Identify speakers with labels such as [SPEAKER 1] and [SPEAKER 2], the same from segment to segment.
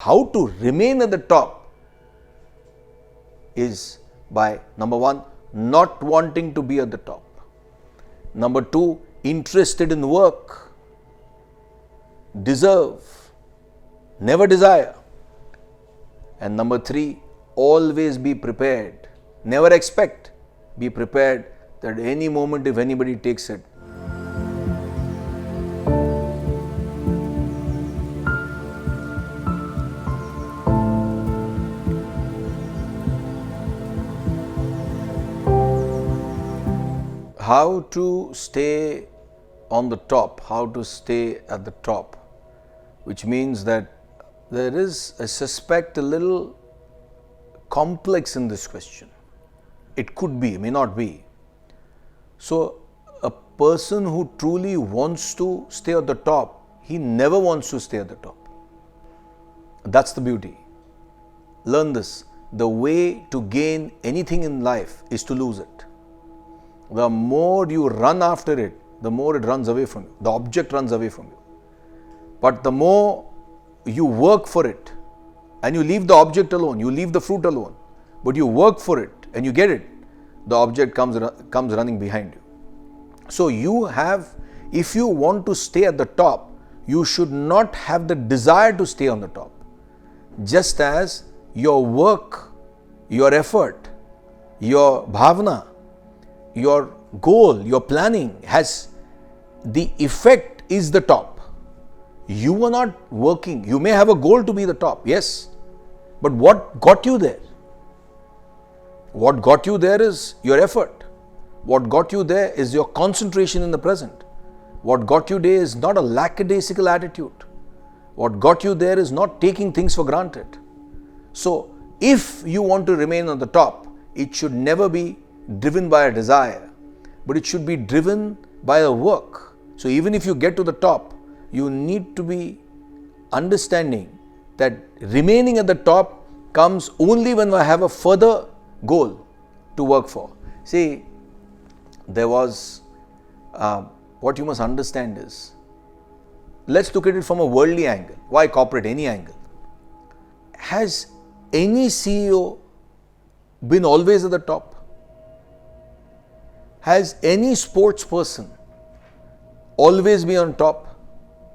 [SPEAKER 1] How to remain at the top is by, number one, not wanting to be at the top. Number two, interested in work, deserve, never desire. And number three, always be prepared, never expect, be prepared that any moment if anybody takes it. How to stay on the top, how to stay at the top, which means that there is, I suspect, a little complex in this question. It could be, may not be. So, a person who truly wants to stay at the top, he never wants to stay at the top. That's the beauty. Learn this. The way to gain anything in life is to lose it. The more you run after it, the more it runs away from you. The object runs away from you. But the more you work for it and you leave the object alone, you leave the fruit alone, but you work for it and you get it, the object comes running behind you. So you have, if you want to stay at the top, you should not have the desire to stay on the top. Just as your work, your effort, your bhavana, your goal, your planning has the effect is the top. You are not working. You may have a goal to be the top, yes. But what got you there? What got you there is your effort. What got you there is your concentration in the present. What got you there is not a lackadaisical attitude. What got you there is not taking things for granted. So, if you want to remain on the top, it should never be driven by a desire, but it should be driven by a work. So even if you get to the top, you need to be understanding that remaining at the top comes only when I have a further goal to work for. See, there was, what you must understand is, let's look at it from a worldly angle. Why corporate? Any angle. Has any CEO been always at the top? Has any sports person always been on top?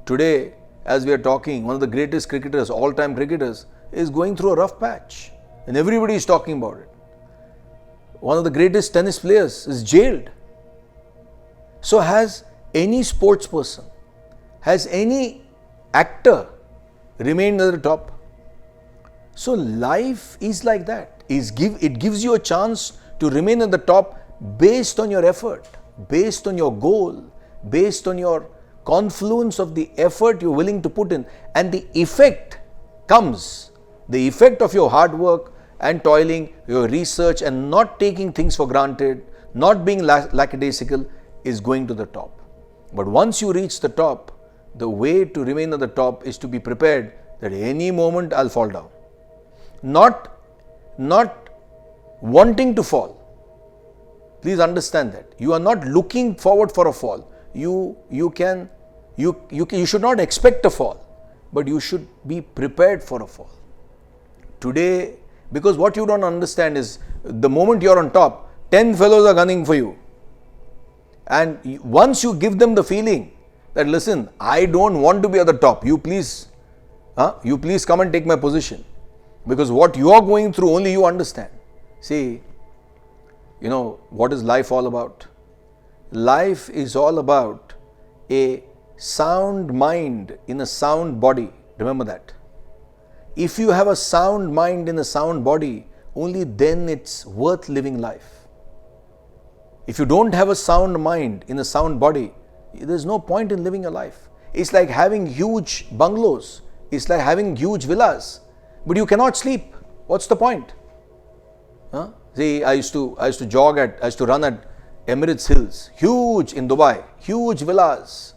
[SPEAKER 1] Today, as we are talking, one of the greatest cricketers, all-time cricketers, is going through a rough patch and everybody is talking about it. One of the greatest tennis players is jailed. So has any sports person, has any actor remained at the top? So life is like that. It gives you a chance to remain at the top based on your effort, based on your goal, based on your confluence of the effort you're willing to put in, and the effect comes. The effect of your hard work and toiling, your research and not taking things for granted, not being lackadaisical is going to the top. But once you reach the top, the way to remain at the top is to be prepared that any moment I'll fall down. Not wanting to fall. Please understand that. You are not looking forward for a fall. You should not expect a fall, but you should be prepared for a fall. Today, because what you don't understand is the moment you're on top, 10 fellows are gunning for you. And once you give them the feeling that, listen, I don't want to be at the top. You please come and take my position. Because what you are going through, only you understand. See, you know, what is life all about? Life is all about a sound mind in a sound body. Remember that. If you have a sound mind in a sound body, only then it's worth living life. If you don't have a sound mind in a sound body, there's no point in living a life. It's like having huge bungalows. It's like having huge villas. But you cannot sleep. What's the point? See, I used to run at Emirates Hills, huge in Dubai, huge villas,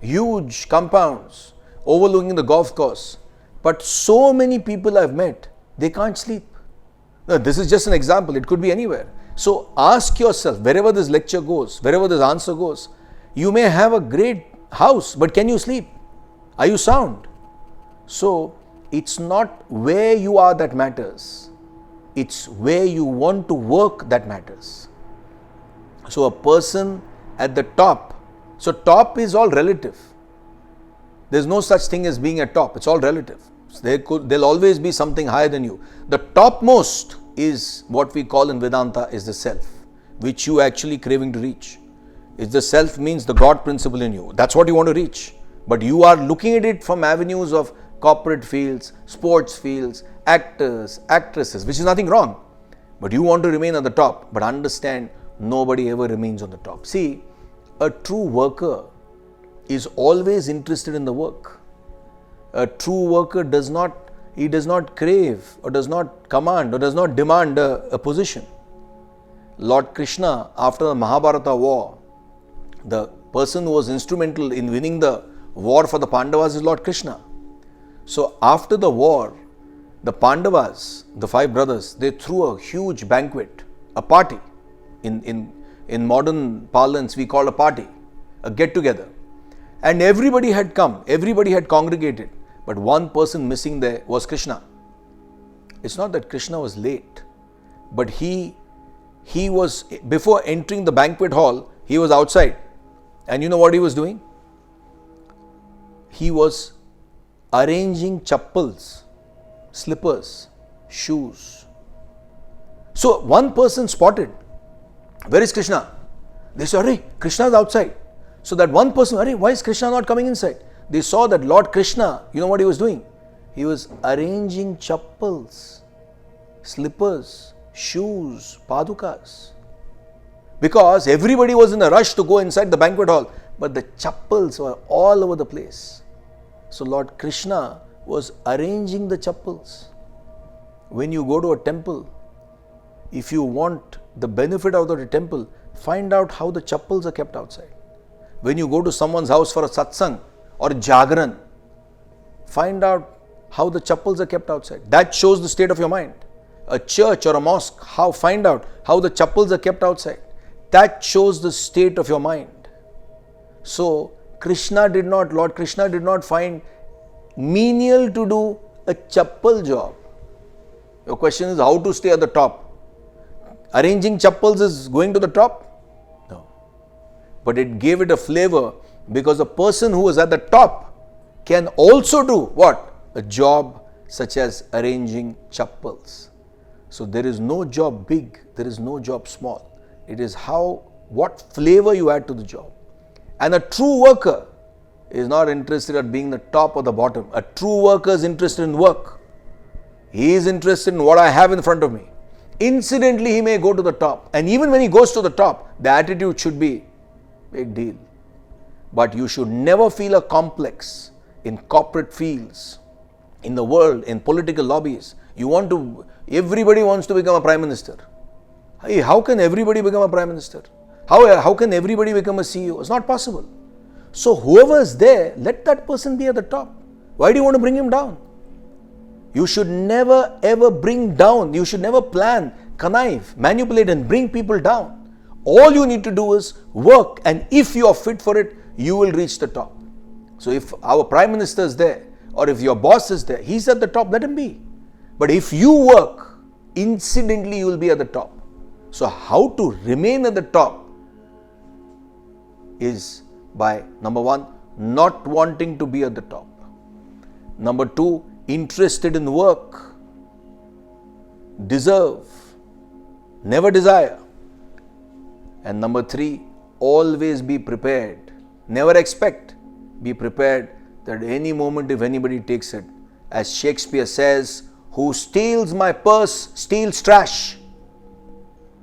[SPEAKER 1] huge compounds overlooking the golf course. But so many people I've met, they can't sleep. Now, this is just an example, it could be anywhere. So ask yourself, wherever this lecture goes, wherever this answer goes, you may have a great house, but can you sleep? Are you sound? So it's not where you are that matters. It's where you want to work that matters. So a person at the top, so top is all relative. There's no such thing as being at top. It's all relative. There'll always be something higher than you. The topmost is what we call in Vedanta is the self, which you actually craving to reach. It's the self means the God principle in you. That's what you want to reach. But you are looking at it from avenues of corporate fields, sports fields, actors, actresses, which is nothing wrong. But you want to remain at the top. But understand, nobody ever remains on the top. See, a true worker is always interested in the work. A true worker does not crave or does not command or does not demand a position. Lord Krishna, after the Mahabharata war, the person who was instrumental in winning the war for the Pandavas is Lord Krishna. So after the war, the Pandavas, the 5 brothers, they threw a huge banquet, a party. In modern parlance, we call a party, a get-together. And everybody had come, everybody had congregated. But one person missing there was Krishna. It's not that Krishna was late, but he was, before entering the banquet hall, he was outside. And you know what he was doing? He was arranging chappals, slippers, shoes. So one person spotted, where is Krishna? They said, Arey, Krishna is outside. So that one person, Arey, why is Krishna not coming inside? They saw that Lord Krishna, you know what he was doing? He was arranging chappals, slippers, shoes, padukas. Because everybody was in a rush to go inside the banquet hall, but the chappals were all over the place. So Lord Krishna was arranging the chappals. When you go to a temple, if you want the benefit out of the temple, find out how the chappals are kept outside. When you go to someone's house for a satsang or jagran, find out how the chappals are kept outside. That shows the state of your mind. A church or a mosque, find out how the chappals are kept outside. That shows the state of your mind. So Lord Krishna did not find menial to do a chappal job. Your question is how to stay at the top. Arranging chappals is going to the top? No. But it gave it a flavor because a person who is at the top can also do what? A job such as arranging chappals. So there is no job big, there is no job small. It is what flavor you add to the job. And a true worker is not interested at being the top or the bottom. A true worker is interested in work. He is interested in what I have in front of me. Incidentally, he may go to the top. And even when he goes to the top, the attitude should be, big deal. But you should never feel a complex in corporate fields, in the world, in political lobbies. Everybody wants to become a prime minister. Hey, how can everybody become a prime minister? How can everybody become a CEO? It's not possible. So whoever is there, let that person be at the top. Why do you want to bring him down? You should never ever bring down. You should never plan, connive, manipulate and bring people down. All you need to do is work, and if you are fit for it, you will reach the top. So if our prime minister is there, or if your boss is there, he's at the top, let him be. But if you work, incidentally you will be at the top. So how to remain at the top is by, number 1, not wanting to be at the top. Number 2, interested in work, deserve, never desire. And number 3, always be prepared, never expect, be prepared that any moment if anybody takes it, as Shakespeare says, who steals my purse steals trash.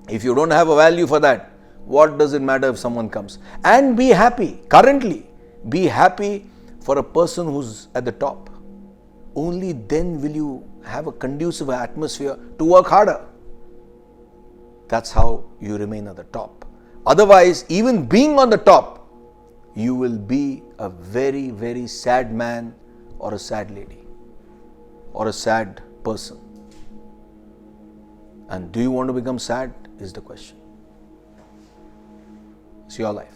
[SPEAKER 1] If you don't have a value for that, what does it matter if someone comes? And be happy, currently, be happy for a person who's at the top. Only then will you have a conducive atmosphere to work harder. That's how you remain at the top. Otherwise, even being on the top, you will be a very, very sad man or a sad lady or a sad person. And do you want to become sad is the question. It's your life.